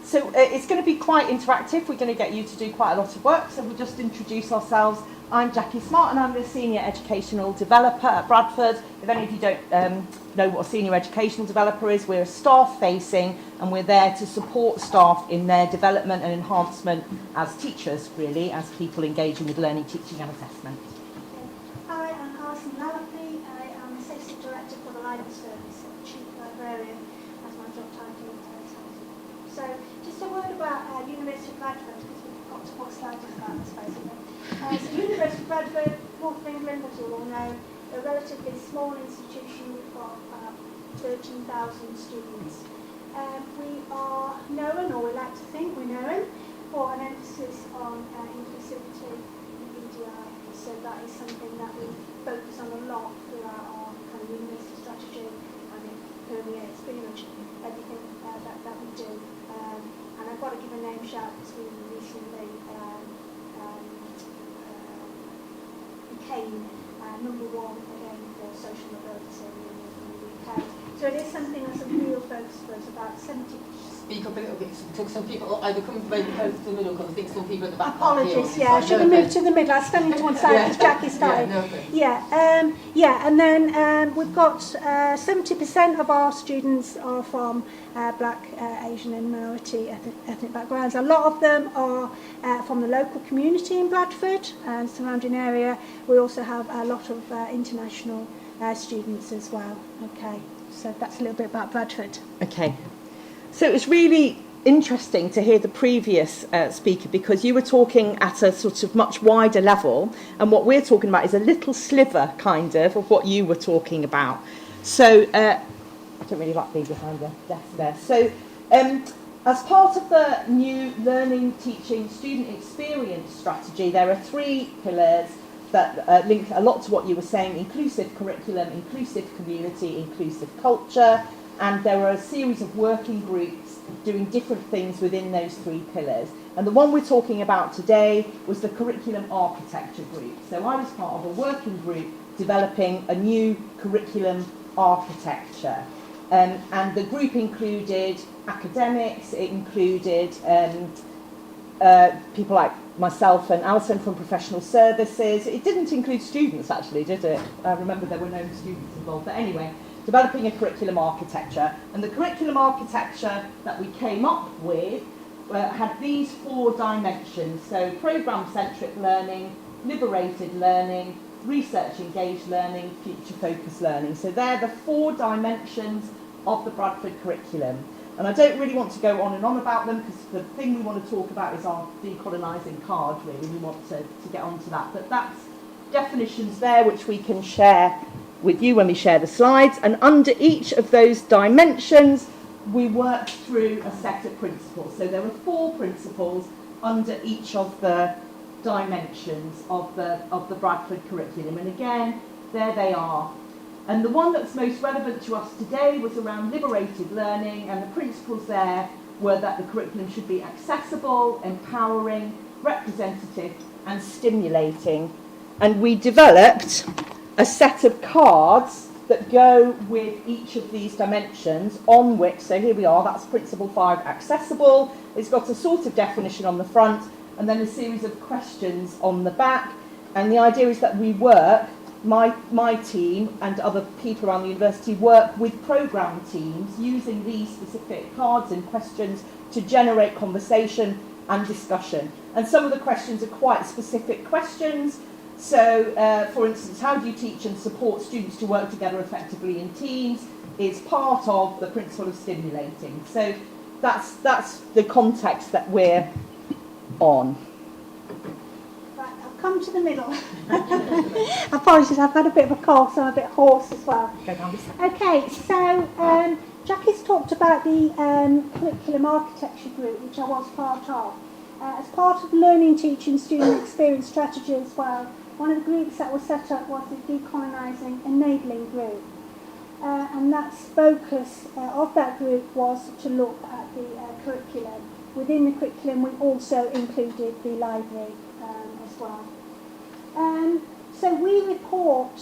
So it's going to be quite interactive. We're going to get you to do quite a lot of work. So we'll just introduce ourselves. I'm Jackie Smart and I'm the Senior Educational Developer at Bradford. If any of you don't know what a Senior Educational Developer is, we're staff-facing and we're there to support staff in their development and enhancement as teachers, really, as people engaging with learning, teaching and assessment. Hi, I'm Alison, Lahlafi. I am Associate Director for the Library Service at Chief Librarian as my job title. So just a word about University of Bradford, because we've got to what slide is that, basically. So University of Bradford, North of England, as you all know, a relatively small institution. We've got 13,000 students. We are known, or we like to think we're known, for an emphasis on inclusivity and EDI. So that is something that we focus on a lot throughout our kind of university strategy, and it permeates pretty much everything that we do. And I've got to give a name shout because we recently became number one again for social mobility in the UK. So it is something that's a real focus for us. About 70. Speak up a little bit. Some people either come very close to the middle because I think some people at the back. Apologies, yeah. I should have moved to the middle. I was standing to one side because Jackie started. And then we've got 70% of our students are from Black, Asian and minority ethnic backgrounds. A lot of them are from the local community in Bradford and surrounding area. We also have a lot of international students as well. Okay, so that's a little bit about Bradford. Okay. So it's really interesting to hear the previous speaker, because you were talking at a sort of much wider level, and what we're talking about is a little sliver, kind of what you were talking about. So I don't really like being behind the desk there. So as part of the new learning, teaching, student experience strategy, there are 3 pillars that link a lot to what you were saying: inclusive curriculum, inclusive community, inclusive culture. And there are a series of working groups doing different things within those 3 pillars. And the one we're talking about today was the curriculum architecture group. So I was part of a working group developing a new curriculum architecture. And the group included academics, it included people like myself and Alison from professional services. It didn't include students, actually, did it? I remember there were no students involved. But anyway, developing a curriculum architecture. And the curriculum architecture that we came up with had these 4 dimensions. So programme-centric learning, liberated learning, research-engaged learning, future-focused learning. So they're the 4 dimensions of the Bradford curriculum. And I don't really want to go on and on about them, because the thing we want to talk about is our decolonising card, really. We want to get onto that. But that's definitions there which we can share with you when we share the slides, and under each of those dimensions we work through a set of principles. So there are 4 principles under each of the dimensions of the Bradford curriculum, and again there they are. And the one that's most relevant to us today was around liberated learning, and the principles there were that the curriculum should be accessible, empowering, representative and stimulating. And we developed a set of cards that go with each of these dimensions, on which, so here we are, that's principle 5, accessible. It's got a sort of definition on the front and then a series of questions on the back. And the idea is that we work, my team and other people around the university work with programme teams using these specific cards and questions to generate conversation and discussion. And some of the questions are quite specific questions. So, for instance, how do you teach and support students to work together effectively in teams is part of the principle of stimulating. So that's the context that we're on. Right, I'll come to the middle. Apologies, I've had a bit of a cough, so I'm a bit hoarse as well. Okay, so Jackie's talked about the curriculum architecture group, which I was part of. As part of learning, teaching, student experience strategy as well, one of the groups that was set up was the Decolonising enabling group. And that focus of that group was to look at the curriculum. Within the curriculum we also included the library as well. So we report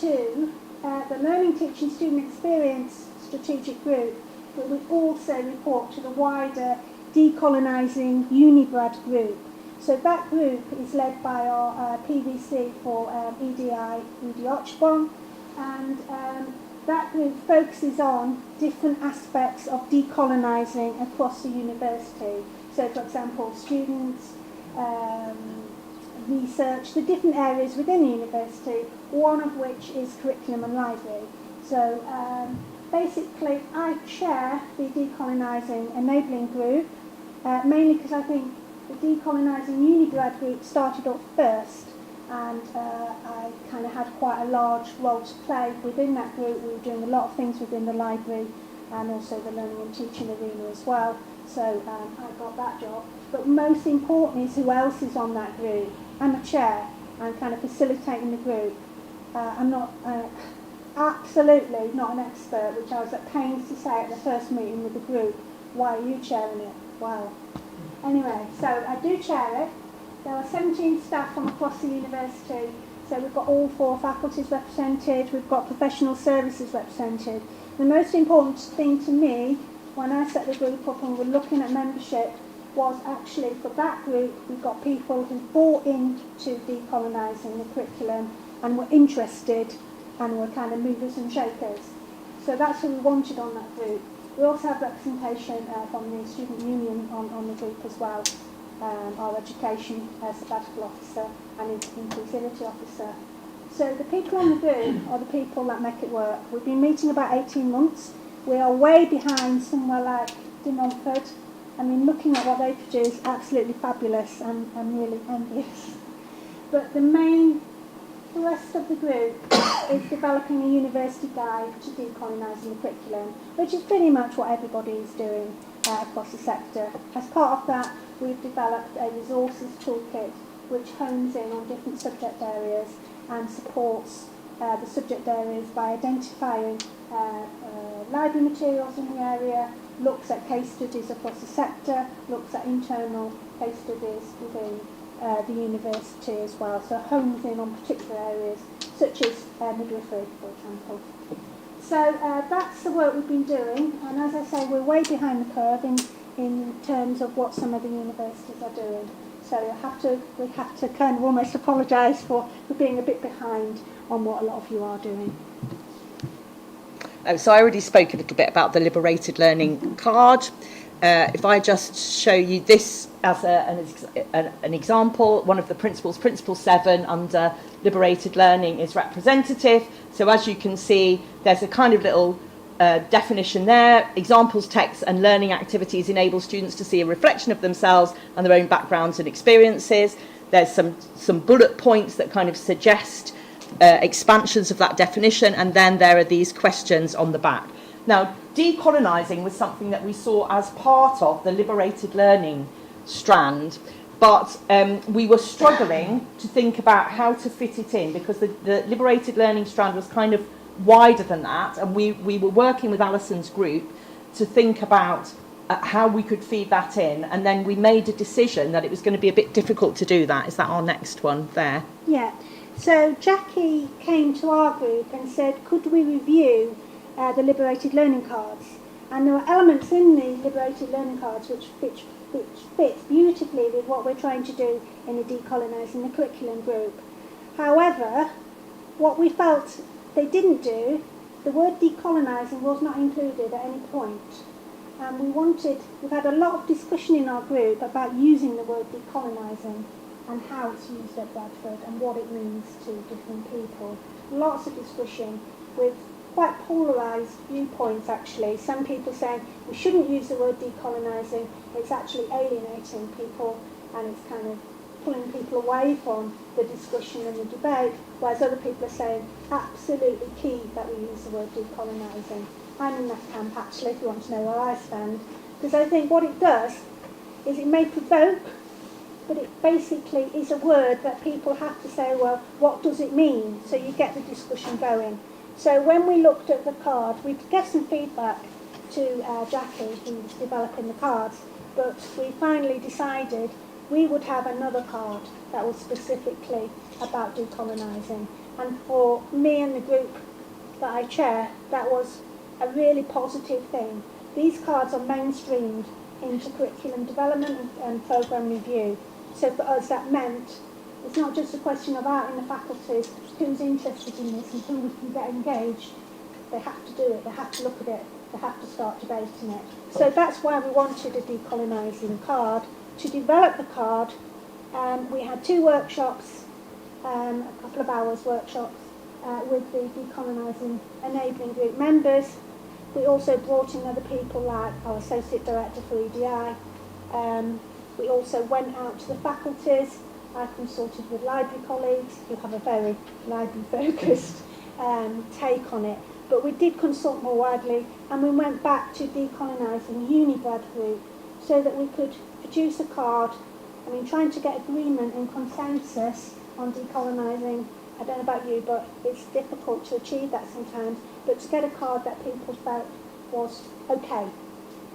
to the learning, teaching, student experience strategic group, but we also report to the wider Decolonising Unibrad group. So that group is led by our PVC for EDI, Udi Ochbon, and that group focuses on different aspects of decolonising across the university. So, for example, students, research, the different areas within the university, one of which is curriculum and library. So basically I chair the Decolonising Enabling Group, mainly because I think the Decolonising Unigrad group started off first, and I kind of had quite a large role to play within that group. We were doing a lot of things within the library and also the learning and teaching arena as well, so I got that job. But most important is who else is on that group. I'm a chair, I'm kind of facilitating the group. I'm not, absolutely not an expert, which I was at pains to say at the first meeting with the group. Why are you chairing it? Wow. Anyway, so I do chair it. There are 17 staff from across the university, so we've got all 4 faculties represented, we've got professional services represented. The most important thing to me when I set the group up and we're looking at membership was actually for that group we've got people who bought into decolonising the curriculum and were interested and were kind of movers and shakers. So that's who we wanted on that group. We also have representation from the student union on the group as well, our education sabbatical officer and inclusivity officer. So the people on the group are the people that make it work. We've been meeting about 18 months. We are way behind somewhere like De Montfort. I mean, looking at what they produce, absolutely fabulous, and I'm really envious. But the main thrust of the group is developing a university guide to decolonising the curriculum, which is pretty much what everybody is doing across the sector. As part of that, we've developed a resources toolkit which hones in on different subject areas and supports the subject areas by identifying library materials in the area, looks at case studies across the sector, looks at internal case studies within the university as well, so hones in on particular areas such as midwifery, for example. So that's the work we've been doing, and as I say, we're way behind the curve in terms of what some of the universities are doing. So we have to kind of almost apologise for being a bit behind on what a lot of you are doing. So I already spoke a little bit about the Liberated Learning card. If I just show you this as an example, one of the principles, Principle 7 under Liberated Learning is representative. So as you can see, there's a kind of little definition there. Examples, texts and learning activities enable students to see a reflection of themselves and their own backgrounds and experiences. There's some bullet points that kind of suggest expansions of that definition, and then there are these questions on the back. Now, decolonising was something that we saw as part of the Liberated Learning strand, but we were struggling to think about how to fit it in, because the Liberated Learning strand was kind of wider than that, and we were working with Alison's group to think about how we could feed that in, and then we made a decision that it was going to be a bit difficult to do that. Is that our next one there? Yeah. So Jackie came to our group and said, could we review the Liberated Learning cards? And there were elements in the Liberated Learning cards which fit beautifully with what we're trying to do in the Decolonising the Curriculum group. However, what we felt they didn't do, the word decolonising was not included at any point. And we've had a lot of discussion in our group about using the word decolonising and how it's used at Bradford and what it means to different people. Lots of discussion with quite polarised viewpoints actually. Some people saying we shouldn't use the word decolonising, it's actually alienating people and it's kind of pulling people away from the discussion and the debate, whereas other people are saying absolutely key that we use the word decolonising. I'm in that camp actually, if you want to know where I stand, because I think what it does is it may provoke, but it basically is a word that people have to say, well, what does it mean? So you get the discussion going. So when we looked at the card, we gave some feedback to Jackie, who's developing the cards, but we finally decided we would have another card that was specifically about decolonising. And for me and the group that I chair, that was a really positive thing. These cards are mainstreamed into curriculum development and programme review. So for us that meant it's not just a question of out in the faculties who's interested in this and who we can get engaged. They have to do it, they have to look at it, they have to start debating it. So that's why we wanted a decolonising card. To develop the card, we had 2 workshops, a couple of hours workshops with the Decolonising enabling group members. We also brought in other people like our Associate Director for EDI. We also went out to the faculties. I consulted with library colleagues who have a very library-focused take on it. But we did consult more widely, and we went back to Decolonising Uni-Brad group so that we could produce a card. I mean, trying to get agreement and consensus on decolonising, I don't know about you, but it's difficult to achieve that sometimes. But to get a card that people felt was okay,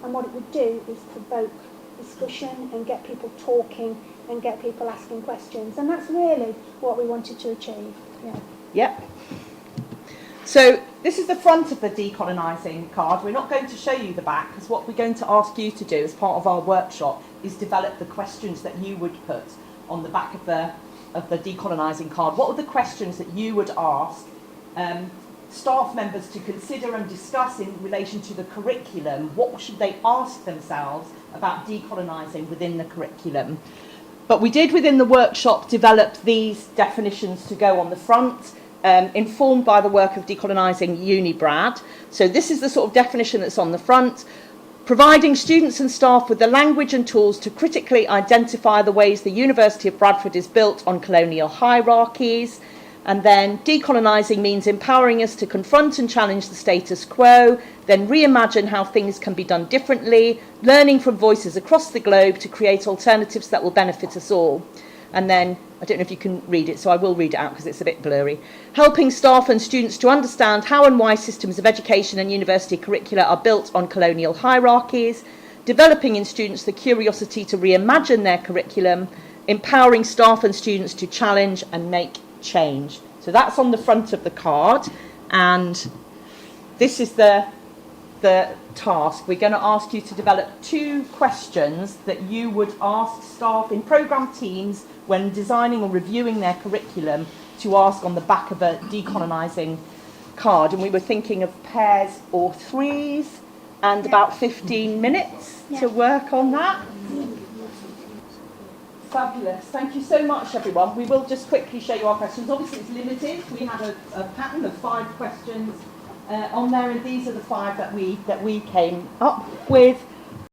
and what it would do is provoke discussion and get people talking and get people asking questions, and that's really what we wanted to achieve. Yeah. Yep. So this is the front of the decolonising card. We're not going to show you the back, because what we're going to ask you to do as part of our workshop is develop the questions that you would put on the back of the decolonising card. What are the questions that you would ask staff members to consider and discuss in relation to the curriculum? What should they ask themselves about decolonising within the curriculum? But we did within the workshop develop these definitions to go on the front, informed by the work of Decolonising Uni-Brad. So this is the sort of definition that's on the front. Providing students and staff with the language and tools to critically identify the ways the University of Bradford is built on colonial hierarchies. And then decolonising means empowering us to confront and challenge the status quo, then reimagine how things can be done differently, learning from voices across the globe to create alternatives that will benefit us all. And then, I don't know if you can read it, so I will read it out because it's a bit blurry. Helping staff and students to understand how and why systems of education and university curricula are built on colonial hierarchies, developing in students the curiosity to reimagine their curriculum, empowering staff and students to challenge and make change. So that's on the front of the card, and this is the task. We're going to ask you to develop 2 questions that you would ask staff in programme teams when designing or reviewing their curriculum to ask on the back of a decolonising card. And we were thinking of pairs or 3s and about 15 minutes to work on that. Fabulous. Thank you so much, everyone. We will just quickly show you our questions. Obviously, it's limited. We had a pattern of 5 questions on there, and these are the 5 that we came up with.